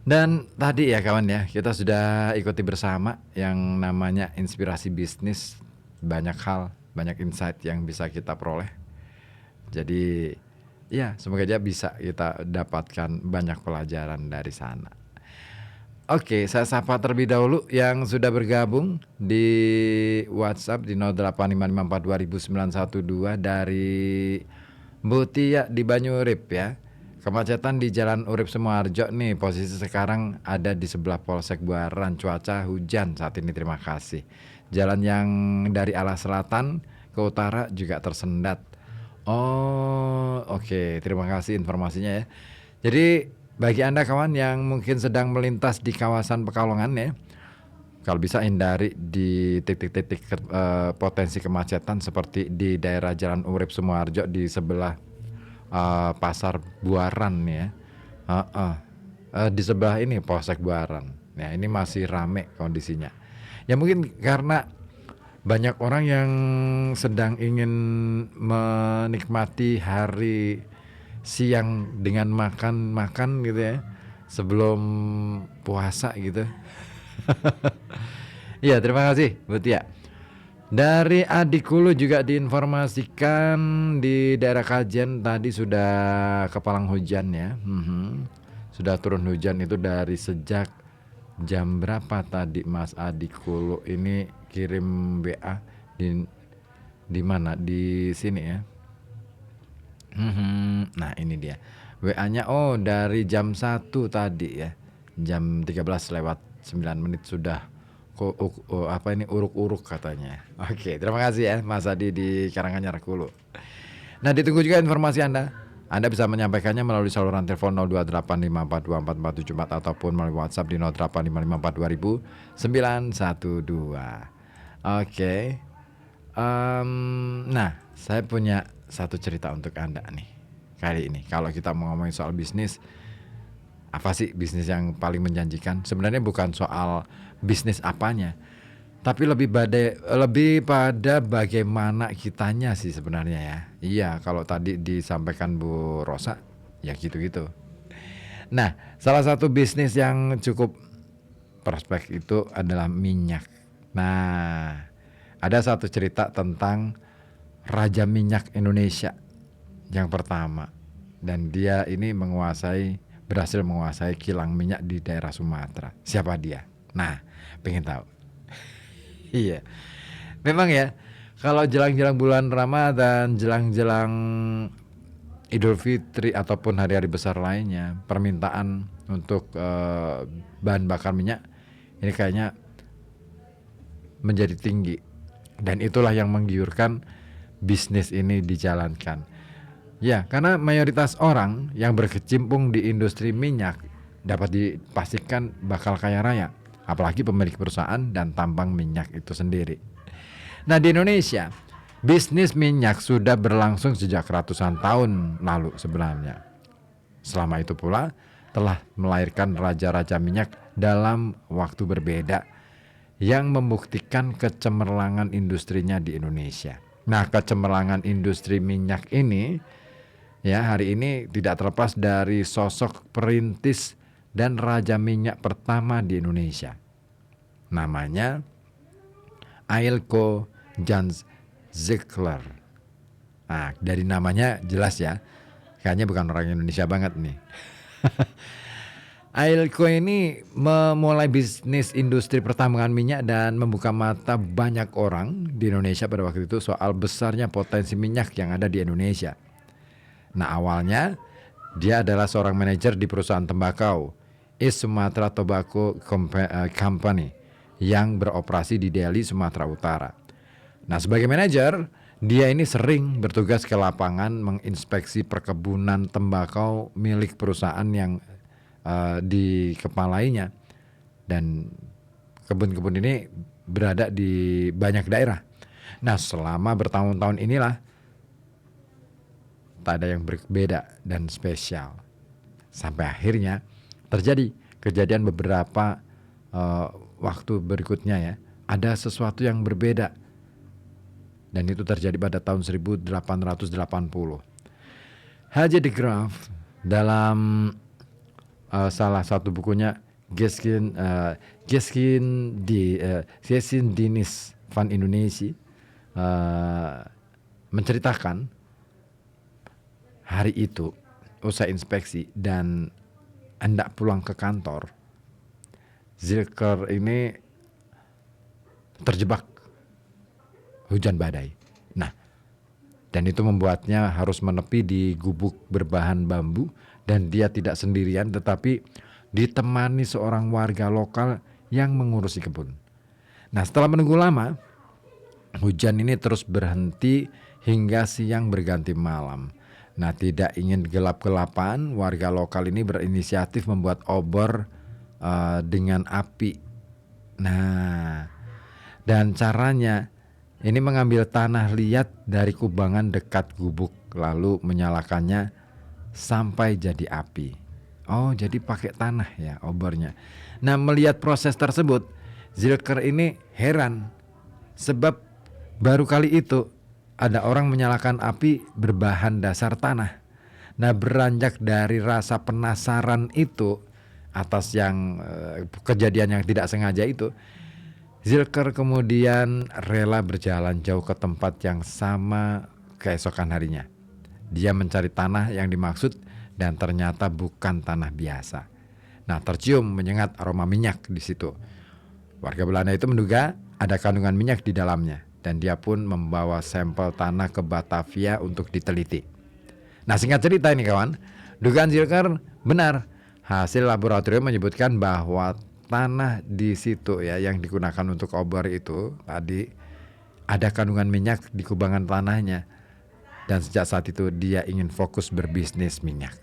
Dan tadi ya kawan ya, kita sudah ikuti bersama yang namanya inspirasi bisnis, banyak hal, banyak insight yang bisa kita peroleh. Jadi ya semoga aja bisa kita dapatkan banyak pelajaran dari sana. Oke, saya sapa terlebih dahulu yang sudah bergabung di WhatsApp di 0855420912 dari Bu Tia di Banyurip ya. Kemacetan di Jalan Urip Sumoharjo nih, posisi sekarang ada di sebelah Polsek Buaran, cuaca hujan saat ini, terima kasih. Jalan yang dari arah selatan ke utara juga tersendat. Oh, oke, terima kasih informasinya ya. Jadi bagi Anda kawan yang mungkin sedang melintas di kawasan Pekalongan ya, kalau bisa hindari di titik-titik potensi kemacetan seperti di daerah Jalan Urip Sumoharjo di sebelah Pasar Buaran ya. Di sebelah ini Polsek Buaran. Ya, ini masih rame kondisinya. Ya mungkin karena banyak orang yang sedang ingin menikmati hari siang dengan makan-makan gitu ya, sebelum puasa gitu. Iya, terima kasih Bu Tia. Dari Adikulu juga diinformasikan di daerah Kajen tadi sudah kepalang hujan ya. Sudah turun hujan itu dari sejak jam berapa tadi Mas Adikulu ini kirim WA di mana? Di sini ya. Nah ini dia WA-nya, oh dari jam 1 tadi ya, jam 13:09 sudah apa ini uruk-uruk katanya. Oke, terima kasih ya Mas Adi di Karanganyar Hulu. Nah ditunggu juga informasi Anda. Anda bisa menyampaikannya melalui saluran telepon 02854244474 ataupun melalui WhatsApp di 08554200912. Oke. Nah, saya punya satu cerita untuk Anda nih kali ini. Kalau kita mau ngomongin soal bisnis, apa sih bisnis yang paling menjanjikan? Sebenarnya bukan soal bisnis apanya, tapi lebih pada bagaimana kitanya sih sebenarnya ya. Iya, kalau tadi disampaikan Bu Rosa, ya gitu-gitu. Nah, salah satu bisnis yang cukup prospek itu adalah minyak. Nah, ada satu cerita tentang Raja Minyak Indonesia yang pertama, dan dia ini berhasil menguasai kilang minyak di daerah Sumatera. Siapa dia? Nah, pengen tahu? Iya, memang ya, kalau jelang-jelang bulan Ramadan, jelang-jelang Idul Fitri ataupun hari-hari besar lainnya, permintaan untuk bahan bakar minyak ini kayaknya menjadi tinggi, dan itulah yang menggiurkan bisnis ini dijalankan. Ya, karena mayoritas orang yang berkecimpung di industri minyak dapat dipastikan bakal kaya raya, apalagi pemilik perusahaan dan tambang minyak itu sendiri. Nah, di Indonesia, bisnis minyak sudah berlangsung sejak ratusan tahun lalu sebenarnya. Selama itu pula telah melahirkan raja-raja minyak dalam waktu berbeda yang membuktikan kecemerlangan industrinya di Indonesia. Nah, kecemerlangan industri minyak ini ya hari ini tidak terlepas dari sosok perintis dan raja minyak pertama di Indonesia. Namanya Ailco Jan Ziegler. Nah, dari namanya jelas ya, kayaknya bukan orang Indonesia banget nih. Ailco ini memulai bisnis industri pertambangan minyak dan membuka mata banyak orang di Indonesia pada waktu itu soal besarnya potensi minyak yang ada di Indonesia. Nah, awalnya dia adalah seorang manajer di perusahaan tembakau East Sumatra Tobacco Company yang beroperasi di Delhi, Sumatera Utara. Nah, sebagai manajer, dia ini sering bertugas ke lapangan menginspeksi perkebunan tembakau milik perusahaan yang dikepalainya, dan kebun-kebun ini berada di banyak daerah. Nah, selama bertahun-tahun inilah tak ada yang berbeda dan spesial, sampai akhirnya terjadi kejadian beberapa waktu berikutnya ya, ada sesuatu yang berbeda, dan itu terjadi pada tahun 1880. H.J. de Graaf dalam salah satu bukunya Geskin Dinis van Indonesia menceritakan hari itu usai inspeksi dan hendak pulang ke kantor, Zilker ini terjebak hujan badai. Nah, dan itu membuatnya harus menepi di gubuk berbahan bambu, dan dia tidak sendirian tetapi ditemani seorang warga lokal yang mengurusi kebun. Nah, setelah menunggu lama, hujan ini terus berhenti hingga siang berganti malam. Nah, tidak ingin gelap-gelapan, warga lokal ini berinisiatif membuat obor dengan api. Nah, dan caranya ini mengambil tanah liat dari kubangan dekat gubuk, lalu menyalakannya sampai jadi api. Oh, jadi pakai tanah ya obornya. Nah, melihat proses tersebut, Zilker ini heran, sebab baru kali itu ada orang menyalakan api berbahan dasar tanah. Nah, beranjak dari rasa penasaran itu atas yang kejadian yang tidak sengaja itu, Zilker kemudian rela berjalan jauh ke tempat yang sama keesokan harinya. Dia mencari tanah yang dimaksud dan ternyata bukan tanah biasa. Nah, tercium menyengat aroma minyak di situ. Warga Belanda itu menduga ada kandungan minyak di dalamnya, dan dia pun membawa sampel tanah ke Batavia untuk diteliti. Nah, singkat cerita ini kawan, dugaan Zilker benar. Hasil laboratorium menyebutkan bahwa tanah di situ ya yang digunakan untuk obor itu tadi ada kandungan minyak di kubangan tanahnya, dan sejak saat itu dia ingin fokus berbisnis minyak.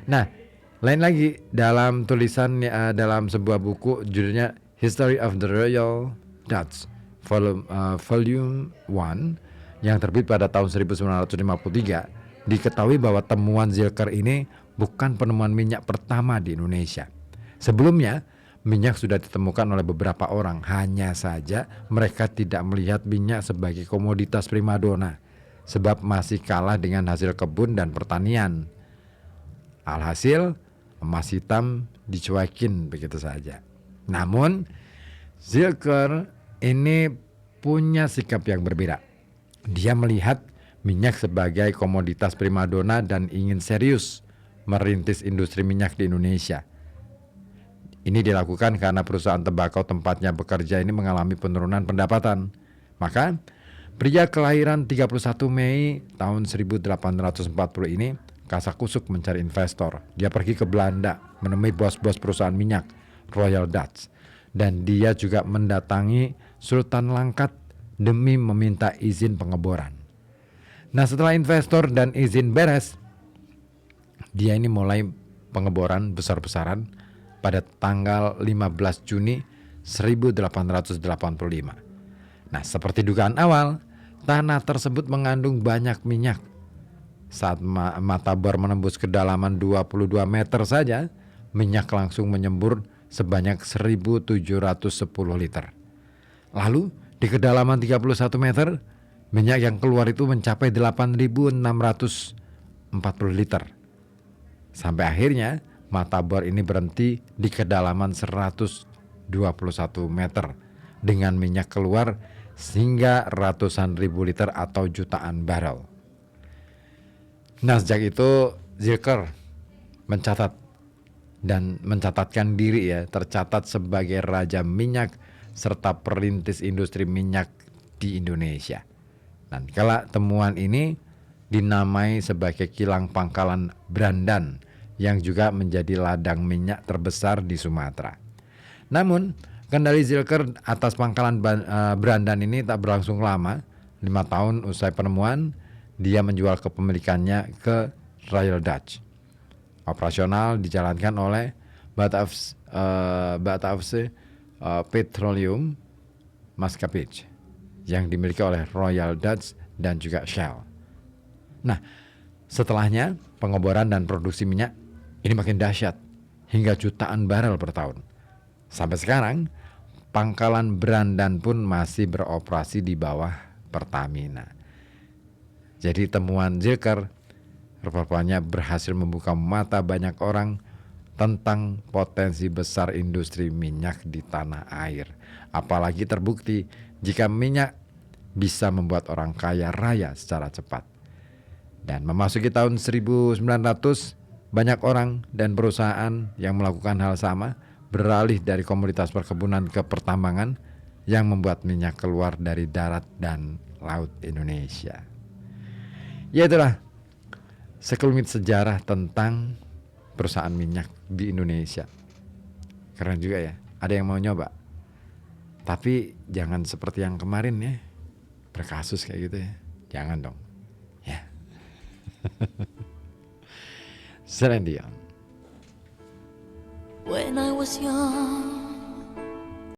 Nah, lain lagi dalam tulisan dalam sebuah buku judulnya History of the Royal Dutch Volume 1 yang terbit pada tahun 1953, diketahui bahwa temuan Zilker ini bukan penemuan minyak pertama di Indonesia. Sebelumnya, minyak sudah ditemukan oleh beberapa orang, hanya saja mereka tidak melihat minyak sebagai komoditas primadona, sebab masih kalah dengan hasil kebun dan pertanian. Alhasil, emas hitam dicuekin begitu saja. Namun, Zilker ini punya sikap yang berbeda. Dia melihat minyak sebagai komoditas primadona dan ingin serius merintis industri minyak di Indonesia. Ini dilakukan karena perusahaan tembakau tempatnya bekerja ini mengalami penurunan pendapatan. Maka, pria kelahiran 31 Mei tahun 1840 ini kasakusuk mencari investor. Dia pergi ke Belanda menemui bos-bos perusahaan minyak Royal Dutch, dan dia juga mendatangi Sultan Langkat demi meminta izin pengeboran. Nah, setelah investor dan izin beres, dia ini mulai pengeboran besar-besaran pada tanggal 15 Juni 1885. Nah, seperti dugaan awal, tanah tersebut mengandung banyak minyak. Saat mata bor menembus kedalaman 22 meter saja, minyak langsung menyembur sebanyak 1.710 liter. Lalu di kedalaman 31 meter, minyak yang keluar itu mencapai 8.640 liter. Sampai akhirnya mata bor ini berhenti di kedalaman 121 meter dengan minyak keluar hingga ratusan ribu liter atau jutaan barel. Nah, sejak itu Zilker mencatatkan diri ya, tercatat sebagai raja minyak serta perintis industri minyak di Indonesia. Dan kala temuan ini dinamai sebagai kilang pangkalan Brandan yang juga menjadi ladang minyak terbesar di Sumatera. Namun, kendali Zilker atas pangkalan Brandan ini tak berlangsung lama. 5 tahun usai penemuan, dia menjual kepemilikannya ke Royal Dutch. Operasional dijalankan oleh Batavse Petroleum Maskapage yang dimiliki oleh Royal Dutch dan juga Shell. Nah, setelahnya pengeboran dan produksi minyak ini makin dahsyat hingga jutaan barel per tahun. Sampai sekarang pangkalan Brandan pun masih beroperasi di bawah Pertamina. Jadi temuan Zilker rupanya berhasil membuka mata banyak orang tentang potensi besar industri minyak di tanah air. Apalagi terbukti jika minyak bisa membuat orang kaya raya secara cepat. Dan memasuki tahun 1900, banyak orang dan perusahaan yang melakukan hal sama beralih dari komoditas perkebunan ke pertambangan yang membuat minyak keluar dari darat dan laut Indonesia. Ya itulah sekelumit sejarah tentang perusahaan minyak di Indonesia. Keren juga ya. Ada yang mau nyoba? Tapi jangan seperti yang kemarin ya, berkasus kayak gitu ya. Jangan dong. Ya. Celine Dion. When I was young,